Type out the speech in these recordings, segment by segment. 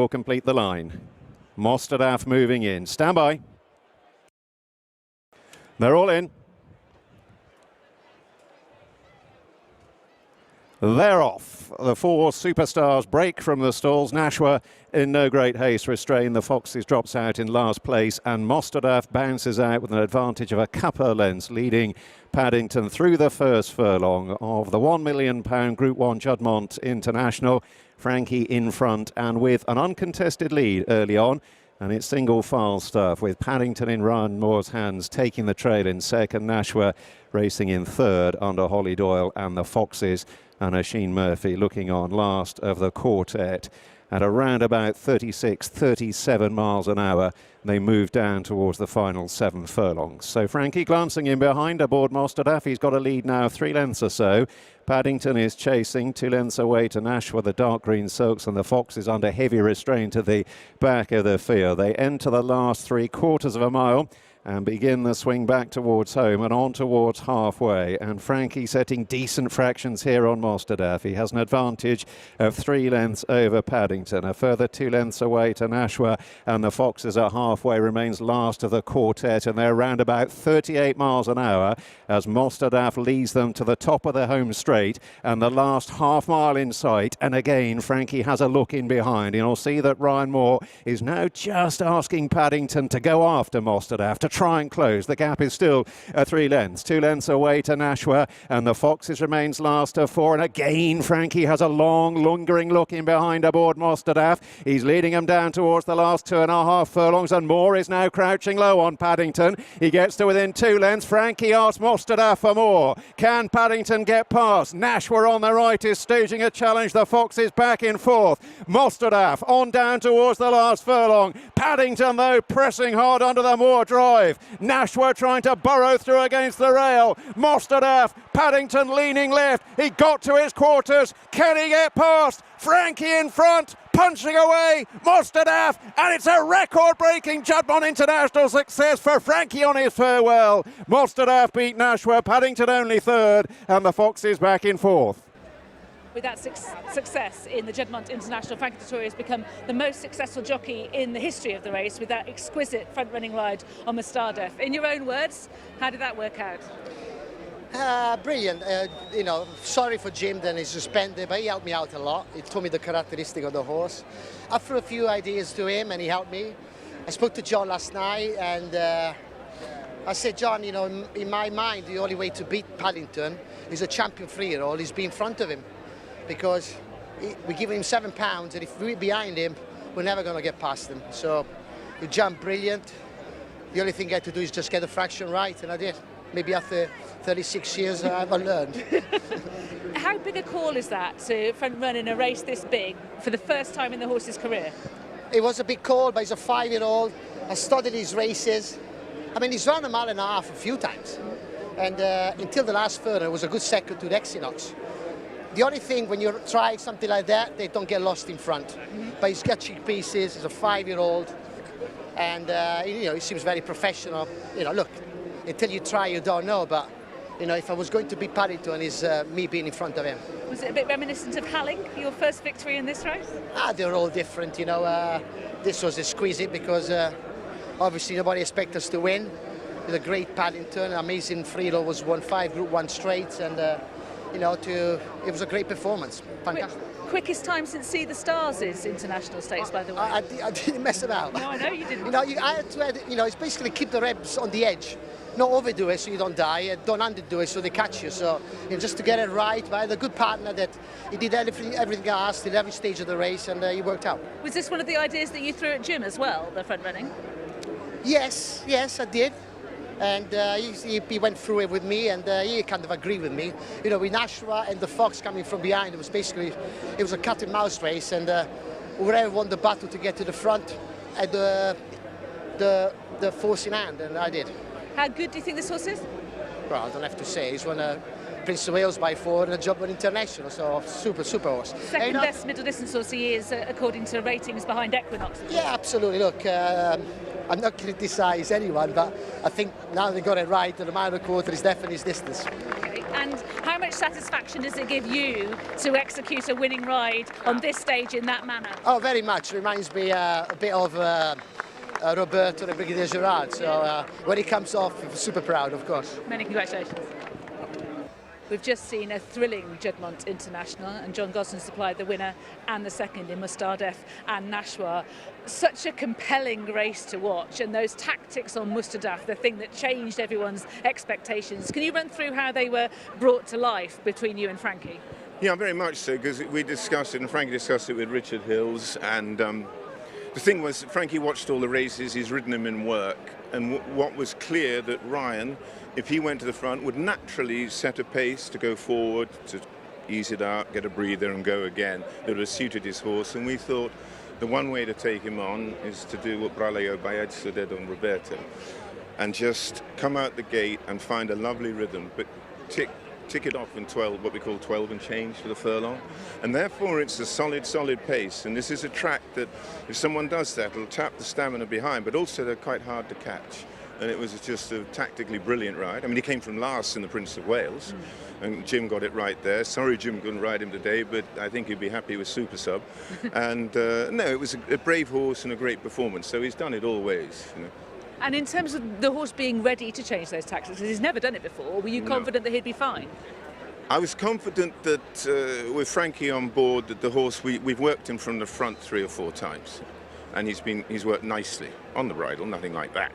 will complete the line. Mostahdaf moving in. Stand by. They're all in. They're off. The four superstars break from the stalls. Nashwa in no great haste restrained. The Foxes drops out in last place, and Mostahdaf bounces out with an advantage of a couple of lengths, leading Paddington through the first furlong of the £1 million Group 1 Judmont International. Frankie in front and with an uncontested lead early on. And it's single file stuff with Paddington in Ryan Moore's hands taking the trail in second. Nashwa racing in third under Holly Doyle and the Foxes. And Oisin Murphy looking on last of the quartet. At around about 36, 37 miles an hour, they move down towards the final 7 furlongs. So Frankie glancing in behind aboard Mostahdaf. He's got a lead now of 3 lengths or so. Paddington is chasing 2 lengths away to Nashwa, the dark green silks, and the Foxes under heavy restraint at the back of the field. They enter the last 3/4 of a mile and begin the swing back towards home and on towards halfway. And Frankie setting decent fractions here on Mostahdaf. He has an advantage of 3 lengths over Paddington. A further 2 lengths away to Nashwa, and the Foxes are halfway, remains last of the quartet, and they're around about 38 miles an hour as Mostahdaf leads them to the top of the home straight and the last half mile in sight. And again, Frankie has a look in behind. You'll see that Ryan Moore is now just asking Paddington to go after Mostahdaf, to try and close. The gap is still 3 lengths. 2 lengths away to Nashwa, and the Foxes remains last of 4. And again, Frankie has a long, lingering look in behind aboard Mostahdaf. He's leading him down towards the last 2.5 furlongs, and Moore is now crouching low on Paddington. He gets to within 2 lengths. Frankie asks Mostahdaf for more. Can Paddington get past? Nashwa on the right is staging a challenge. The Foxes back in 4th. Mostahdaf on down towards the last furlong. Paddington, though, pressing hard under the Moore drive. Nashwa trying to burrow through against the rail. Mostahdaf, Paddington leaning left. He got to his quarters. Can he get past? Frankie in front, punching away. Mostahdaf, and it's a record-breaking Judmont International success for Frankie on his farewell. Mostahdaf beat Nashwa, Paddington only 3rd, and the Foxes back in 4th. With that success in the Judmont International, Frankie Dettori has become the most successful jockey in the history of the race with that exquisite front-running ride on Mostahdaf. In your own words, how did that work out? Brilliant. You know, sorry for Jim that he's suspended, but he helped me out a lot. He told me the characteristic of the horse. I threw a few ideas to him and he helped me. I spoke to Jhon last night and I said, Jhon, you know, in my mind, the only way to beat Paddington is a champion 3-year-old is be in front of him. Because we give him £7, and if we're behind him, we're never going to get past him. So he jumped brilliant. The only thing I had to do is just get the fraction right, and I did. Maybe after 36 years, I haven't learned. How big a call is that to front run in a race this big for the first time in the horse's career? It was a big call, but he's a 5-year-old. I studied his races. I mean, he's run a mile and a half a few times. And until the last furlong, it was a good second to the Equinox. The only thing, when you try something like that, they don't get lost in front. But he's got cheek pieces, he's a 5-year-old, and you know, he seems very professional. You know, look, until you try, you don't know, but you know, if I was going to beat Paddington, it's me being in front of him. Was it a bit reminiscent of Halling, your first victory in this race? They're all different, you know. This was exquisite because obviously nobody expected us to win. With a great Paddington, amazing Frito was won 5 Group 1 straights, and you know, it was a great performance. Fantastic. Quickest time since See the Stars is international stakes, by the way. I didn't mess about. No, I know you didn't. You know, I had to, you know, it's basically keep the reps on the edge. Not overdo it so you don't die, and don't underdo it so they catch you. So, you know, just to get it right, but I had a good partner that he did everything I asked at every stage of the race, and he worked out. Was this one of the ideas that you threw at Jim as well, the front running? Yes, I did. And he went through it with me, and he kind of agreed with me. You know, with Nashwa and the Fox coming from behind, it was a cat and mouse race, and whoever won the battle to get to the front had the force in hand, and I did. How good do you think this horse is? Well, I don't have to say. He's won a Prince of Wales by 4 and a Judmont International, so super horse. Second best middle distance horse he is, according to ratings behind Equinox. Yeah, absolutely. Look, I'm not criticise anyone, but I think now they got it right, and a mile and a quarter is definitely his distance. Okay. And how much satisfaction does it give you to execute a winning ride on this stage in that manner? Oh, very much. Reminds me a bit of Roberto and Brigadier Gerard. So when it comes off, super proud, of course. Many congratulations. We've just seen a thrilling Juddmonte International, and Jhon Gosden supplied the winner and the second in Mostahdaf and Nashwa. Such a compelling race to watch, and those tactics on Mostahdaf, the thing that changed everyone's expectations. Can you run through how they were brought to life between you and Frankie? Yeah, very much so, because we discussed it, and Frankie discussed it with Richard Hills, and the thing was, Frankie watched all the races, he's ridden them in work, and what was clear that Ryan, if he went to the front, would naturally set a pace to go forward, to ease it out, get a breather and go again, that would have suited his horse, and we thought the one way to take him on is to do what Braleo Bayed did on Roberto, and just come out the gate and find a lovely rhythm, but tick it off in 12, what we call 12 and change for the furlong. And therefore it's a solid pace. And this is a track that if someone does that, it'll tap the stamina behind, but also they're quite hard to catch. And it was just a tactically brilliant ride. I mean, he came from last in the Prince of Wales, and Jim got it right there. Sorry Jim couldn't ride him today, but I think he'd be happy with Super Sub. And no, it was a brave horse and a great performance. So he's done it all ways, you know. And in terms of the horse being ready to change those tactics, because he's never done it before, were you confident that he'd be fine? I was confident that with Frankie on board, that the horse, we've worked him from the front 3 or 4 times. And he's worked nicely on the bridle, nothing like that,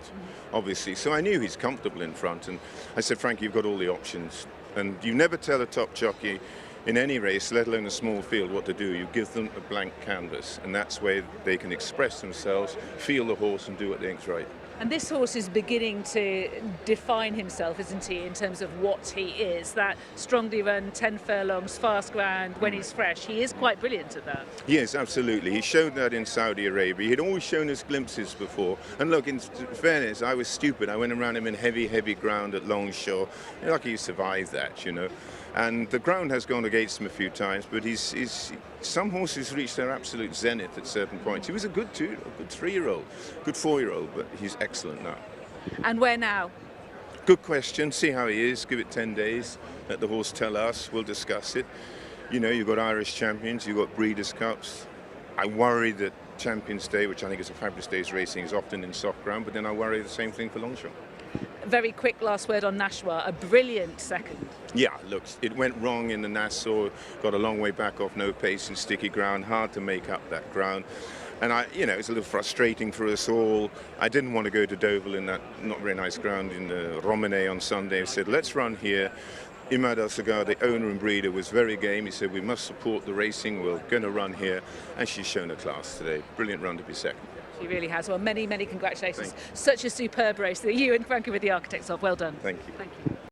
obviously. So I knew he's comfortable in front. And I said, Frankie, you've got all the options. And you never tell a top jockey in any race, let alone a small field, what to do. You give them a blank canvas. And that's where they can express themselves, feel the horse and do what they think's right. And this horse is beginning to define himself, isn't he, in terms of what he is. That strongly run, 10 furlongs, fast ground, when he's fresh. He is quite brilliant at that. Yes, absolutely. He showed that in Saudi Arabia. He'd always shown us glimpses before. And look, in fairness, I was stupid. I went around him in heavy ground at Longshore. You're lucky he survived that, you know. And the ground has gone against him a few times, but some horses reach their absolute zenith at certain points. He was a good 3-year-old, good 4-year-old, but he's excellent now. And where now? Good question. See how he is. Give it 10 days. Let the horse tell us. We'll discuss it. You know, you've got Irish champions, you've got Breeders' Cups. I worry that Champions Day, which I think is a fabulous day's racing, is often in soft ground, but then I worry the same thing for Longshore. Very quick last word on Nashwa, a brilliant second. Yeah, look, it went wrong in the Nassau, got a long way back off, no pace and sticky ground, hard to make up that ground. And it's a little frustrating for us all. I didn't want to go to Deauville in that not very nice ground in the Romane on Sunday. I said, let's run here. Imad Al-Sagar, the owner and breeder, was very game. He said, we must support the racing, we're going to run here. And she's shown a class today. Brilliant run to be second. She really has. Well, many congratulations. Such a superb race that you and Frankie were the architects of. Well done. Thank you. Thank you.